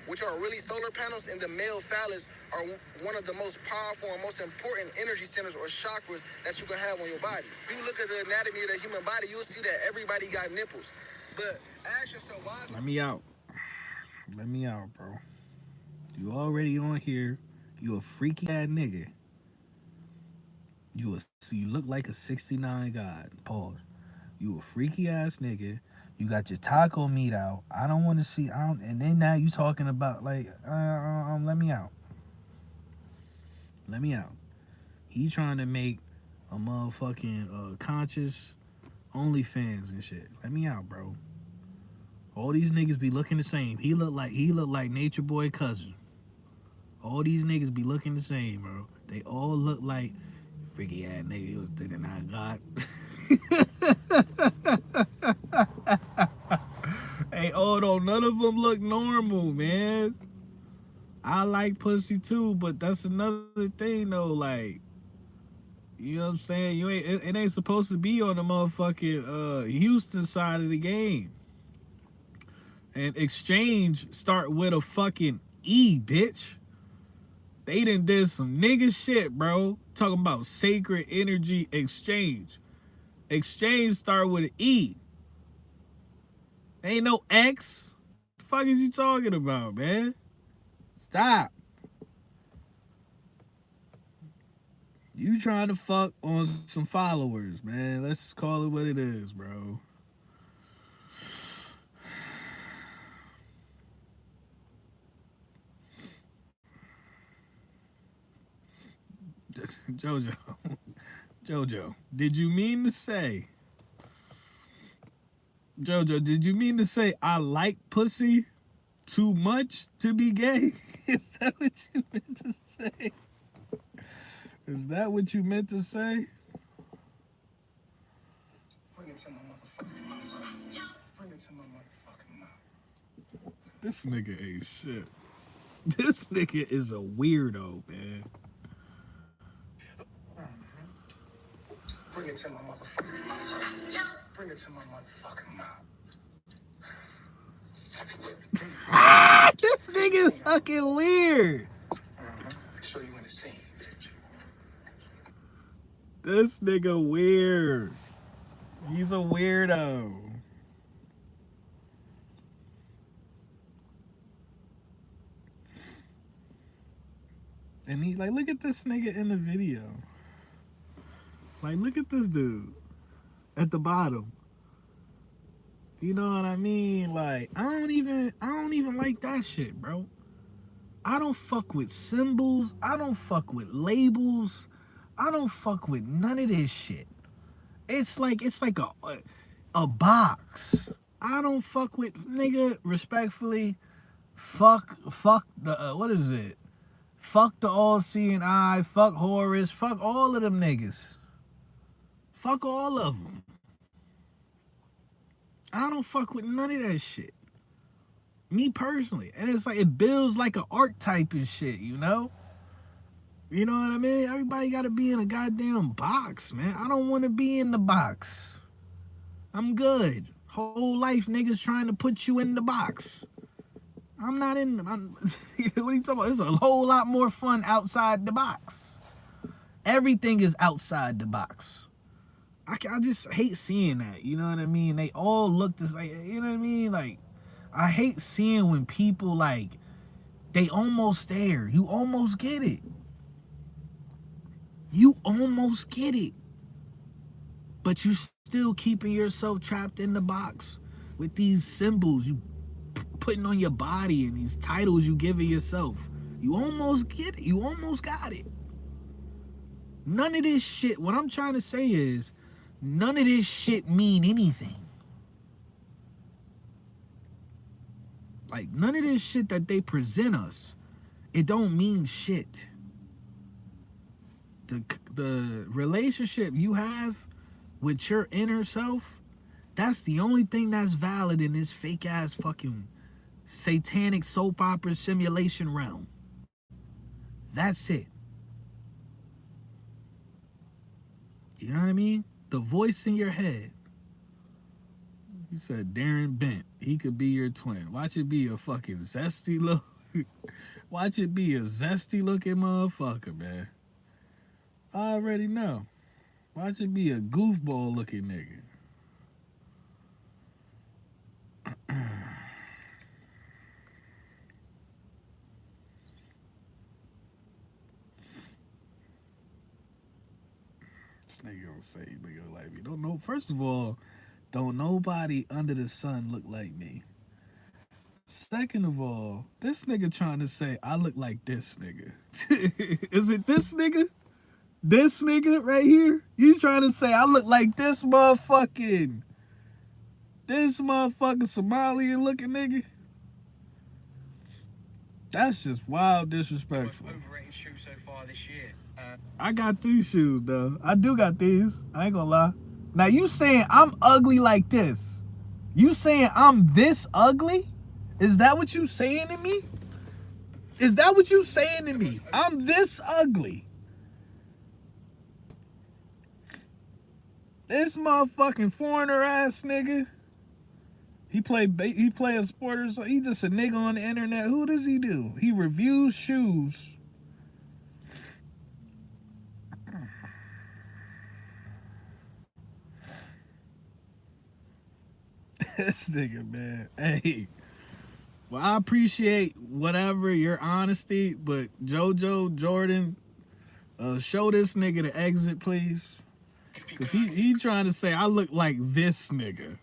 which are really solar panels, and the male phallus are one of the most powerful and most important energy centers or chakras that you can have on your body. If you look at the anatomy of the human body, you'll see that everybody got nipples. But ask yourself, why is... Let me out, bro. You already on here. You a freaky ass nigga. You look like a 69 god. Pause. You a freaky ass nigga. You got your taco meat out. I don't want to see. And then now you talking about, like, let me out. Let me out. He trying to make a motherfucking conscious OnlyFans and shit. Let me out, bro. All these niggas be looking the same. He look like Nature Boy cousin. All these niggas be looking the same, bro. They all look like freaky ass nigga. He was thinking I got. Hey, no, none of them look normal, man. I like pussy too, but that's another thing though. Like, you know what I'm saying? It ain't supposed to be on the motherfucking Houston side of the game. And exchange start with a fucking E, bitch. They done did some nigga shit, bro. Talking about sacred energy exchange. Exchange start with an E. Ain't no X. The fuck is you talking about, man? Stop. You trying to fuck on some followers, man. Let's just call it what it is, bro. Jojo, did you mean to say, Jojo, did you mean to say I like pussy too much to be gay? Is that what you meant to say? Is that what you meant to say? Bring it to my motherfucking mouth. Bring it to my motherfucking mouth. This nigga ain't shit. This nigga is a weirdo, man. Bring it to my motherfucking mouth. Bring it to my motherfucking mouth. This nigga is fucking weird. Show you in the scene. This nigga weird. He's a weirdo. And he like, look at this nigga in the video. Like, look at this dude at the bottom. You know what I mean? Like, I don't even like that shit, bro. I don't fuck with symbols. I don't fuck with labels. I don't fuck with none of this shit. It's like a box. I don't fuck with, nigga, respectfully. Fuck the what is it? Fuck the all-seeing eye. Fuck Horus. Fuck all of them niggas. Fuck all of them. I don't fuck with none of that shit. Me personally. And it's like, it builds like an archetype and shit, you know? You know what I mean? Everybody got to be in a goddamn box, man. I don't want to be in the box. I'm good. Whole life niggas trying to put you in the box. I'm not in. What are you talking about? It's a whole lot more fun outside the box. Everything is outside the box. I just hate seeing that. You know what I mean? They all look this like, you know what I mean? Like, I hate seeing when people like, they almost there. You almost get it. You almost get it. But you still keeping yourself trapped in the box with these symbols you putting on your body and these titles you giving yourself. You almost get it. You almost got it. None of this shit, what I'm trying to say is, none of this shit mean anything. Like, none of this shit that they present us, it don't mean shit. The relationship you have with your inner self, that's the only thing that's valid in this fake ass fucking satanic soap opera simulation realm. That's it. You know what I mean? The voice in your head. He said Darren Bent. He could be your twin. Watch it be a fucking zesty look. Watch it be a zesty looking motherfucker, man. I already know. Watch it be a goofball looking nigga. This nigga gonna say, nigga like me. Don't know. First of all, don't nobody under the sun look like me. Second of all, this nigga trying to say I look like this nigga. Is it this nigga? This nigga right here? You trying to say I look like this motherfucking Somalian looking nigga? That's just wild disrespectful. Overrated shoe so far this year. I got these shoes though. I do got these. I ain't gonna lie. Now you saying I'm ugly like this? You saying I'm this ugly? Is that what you saying to me? Is that what you saying to me? I'm this ugly. This motherfucking foreigner ass nigga. He play a sport or so. He just a nigga on the internet. Who does he do? He reviews shoes. This nigga, man. Hey. Well, I appreciate whatever your honesty, but JoJo, Jordan, Show this nigga the exit, please. Cause he trying to say I look like this nigga.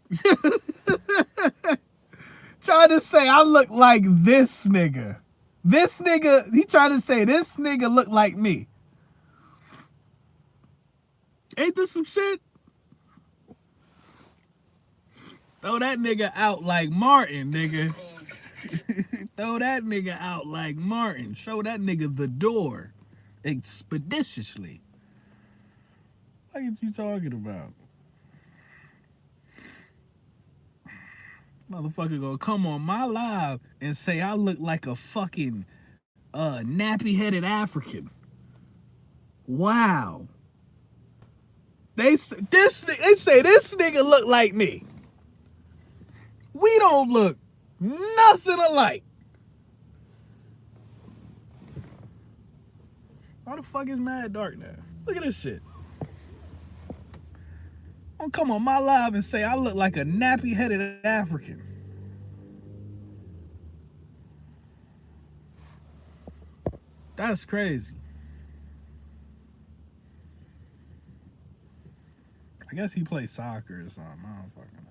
Trying to say I look like this nigga. This nigga, he trying to say this nigga look like me. Ain't this some shit? Throw that nigga out like Martin, nigga. Throw that nigga out like Martin. Show that nigga the door expeditiously. What are you talking about? Motherfucker gonna come on my live and say I look like a fucking nappy-headed African. Wow. They say this nigga look like me. We don't look nothing alike. Why the fuck is Mad Dark now? Look at this shit. Don't come on my live and say I look like a nappy-headed African. That's crazy. I guess he plays soccer or something. I don't fucking know.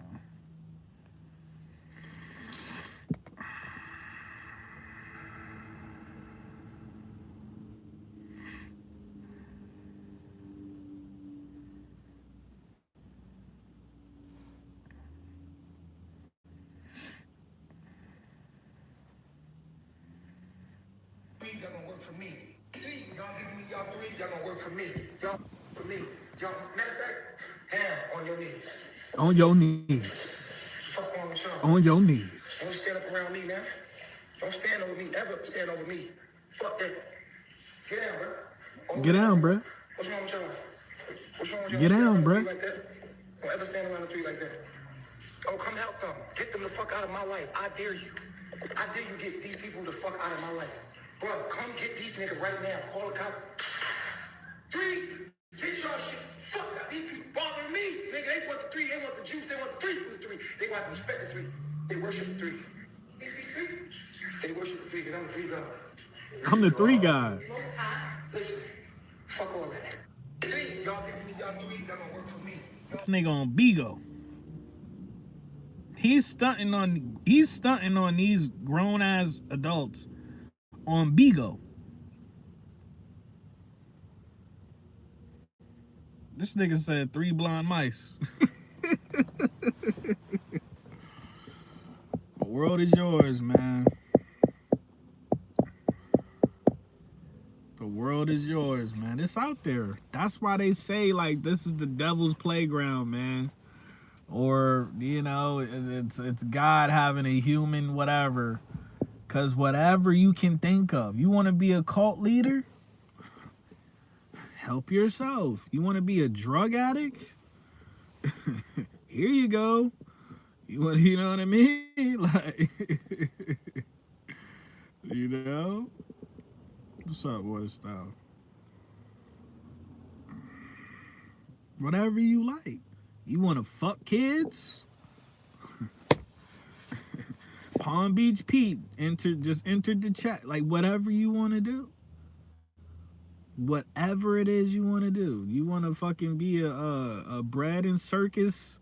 Y'all gonna work for me. Y'all giving me y'all three, y'all gonna work for me. Y'all for me. Y'all, matter of fact, down on your knees. On your knees. Fuck on the show. On your knees. Don't stand up around me now. Don't stand over me. Ever stand over me. Fuck that. Get down, bro. Get down, bro. What's wrong with y'all? What's wrong with y'all? Get down, bro. Like that? Don't ever stand around a tree like that. Oh, come help them. Get them the fuck out of my life. I dare you. I dare you get these people the fuck out of my life. Bro, come get these niggas right now. Call a cop. Three, get your shit. Fuck that. These people bothering me. Nigga, they want the three. They want the juice. They want the three from the three. They want to respect the three. They worship the three. They worship the three because I'm the three God. I'm the three guy. Listen, fuck all that. Three, y'all giving me y'all three. Y'all gonna work for me. This nigga on Bigo. He's stunting on these grown ass adults on Bigo. This nigga said 3 blind mice. The world is yours, man. The world is yours, man. It's out there. That's why they say, like, this is the devil's playground, man. Or, you know, it's God having a human whatever. Because whatever you can think of. You want to be a cult leader? Help yourself. You want to be a drug addict? Here you go. You know what I mean? Like, you know? What's up, Water Style? Whatever you like. You want to fuck kids? Palm Beach Pete, just entered the chat. Like, whatever you want to do. Whatever it is you want to do. You want to fucking be a bread and circus,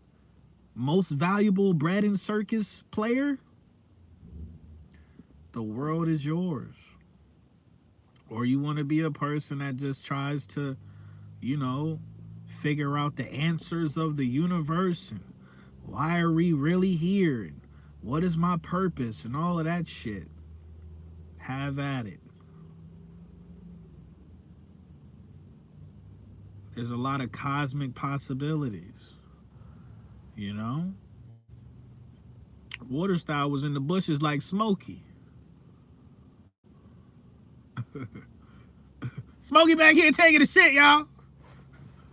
most valuable bread and circus player? The world is yours. Or you want to be a person that just tries to, you know, figure out the answers of the universe and why are we really here and what is my purpose and all of that shit. Have at it. There's a lot of cosmic possibilities, you know? Water Style was in the bushes like Smokey. Smokey back here taking the shit, y'all.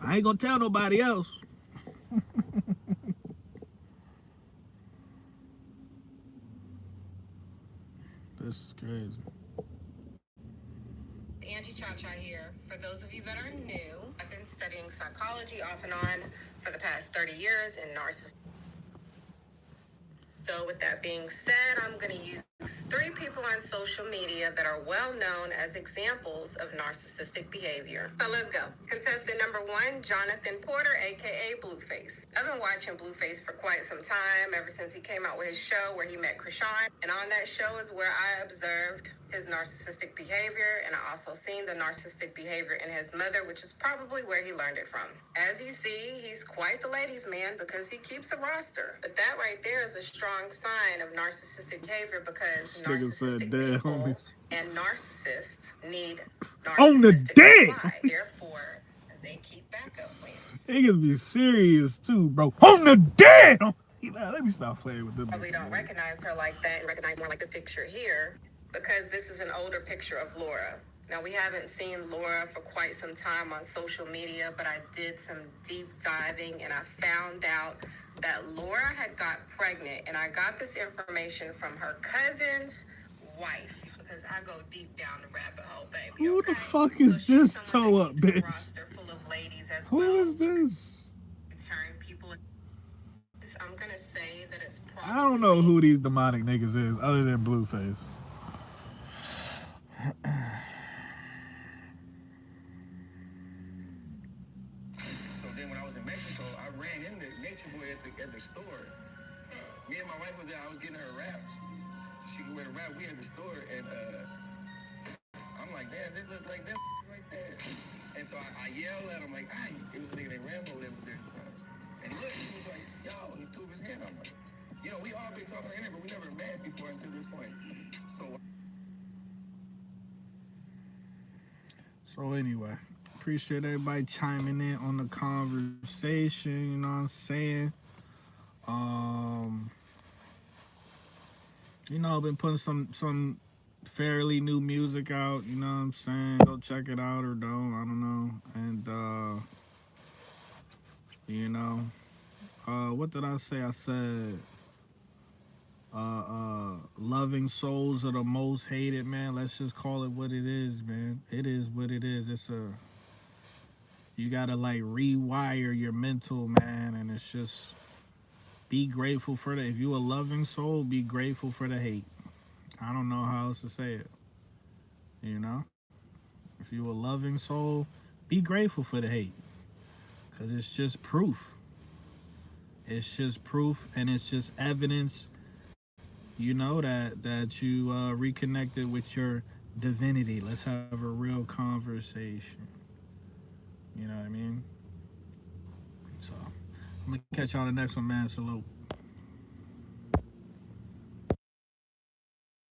I ain't gonna tell nobody else. This is crazy. Angie Cha-Cha here. For those of you that are new, I've been studying psychology off and on for the past 30 years in narcissism. So with that being said, I'm going to use 3 people on social media that are well known as examples of narcissistic behavior. So let's go. Contestant number 1, Jonathan Porter, aka Blueface. I've been watching Blueface for quite some time, ever since he came out with his show where he met Krishan. And on that show is where I observed his narcissistic behavior, and I also seen the narcissistic behavior in his mother, which is probably where he learned it from. As you see, he's quite the ladies' man because he keeps a roster. But that right there is a strong sign of narcissistic behavior, because narcissistic people and narcissists need on the narcissistic dead. supply. Therefore, they keep backup plans. Niggas be serious too, bro. On the dead. Let me stop playing with them. Probably don't recognize her like that and recognize more like this picture here, because this is an older picture of Laura. Now, we haven't seen Laura for quite some time on social media, but I did some deep diving and I found out that Laura had got pregnant, and I got this information from her cousin's wife, because I go deep down the rabbit hole, baby. Who the fuck is this toe up bitch? Full of ladies as Who well. is this? Turn people. I'm gonna say that it's probably. I don't know who these demonic niggas is other than Blueface. So then when I was in Mexico, I ran into Nature Boy at the store. Me and my wife was there. I was getting her wraps. She could wear a wrap. We at the store, and I'm like, man, they look like that right there. And so I yelled at him like, "Ay!" It was a nigga named Rambo that was there. And he looked, he was like, "Yo," he threw his hand. I'm like, you know, we all been talking to him, but we never met before until this point. So anyway, appreciate everybody chiming in on the conversation, you know what I'm saying? You know, I've been putting some fairly new music out, you know what I'm saying? Go check it out or don't, I don't know. And you know, what did I say? I said loving souls are the most hated, man. Let's just call it what it is, man. It is what it is. You gotta like rewire your mental, man, and it's just be grateful for if you a loving soul, be grateful for the hate. I don't know how else to say it. You know? If you a loving soul, be grateful for the hate. 'Cause it's just proof. It's just proof, and it's just evidence, you know, that you reconnected with your divinity. Let's have a real conversation. You know what I mean? So, I'm going to catch y'all on the next one, man. Salute.